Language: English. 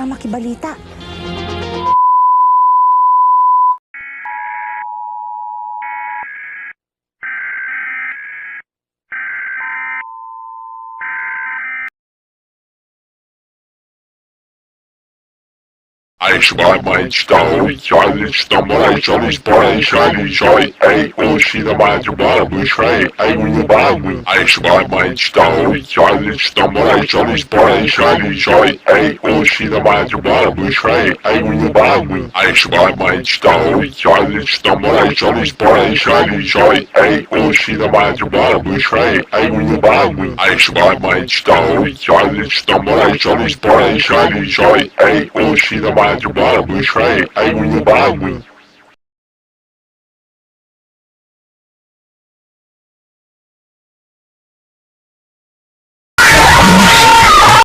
para makibalita. Eisbarbeit story, Charlie stumble, Charlie spray, Charlie joy, A, oh, she the man to buy, we tray, A, when you buy me. Eisbarbeit story, Charlie stumble, Charlie spray, Charlie joy, A, oh, she the man to buy, we tray, A, when you buy me. Eisbarbeit story, Charlie stumble, Charlie spray, Charlie joy, A, oh, she the man to buy, we tray, A, when you buy me. Eisbarbeit story, Charlie stumble, Charlie spray, Charlie joy, A, oh, she the man to buy, we tray, A, when you buy me.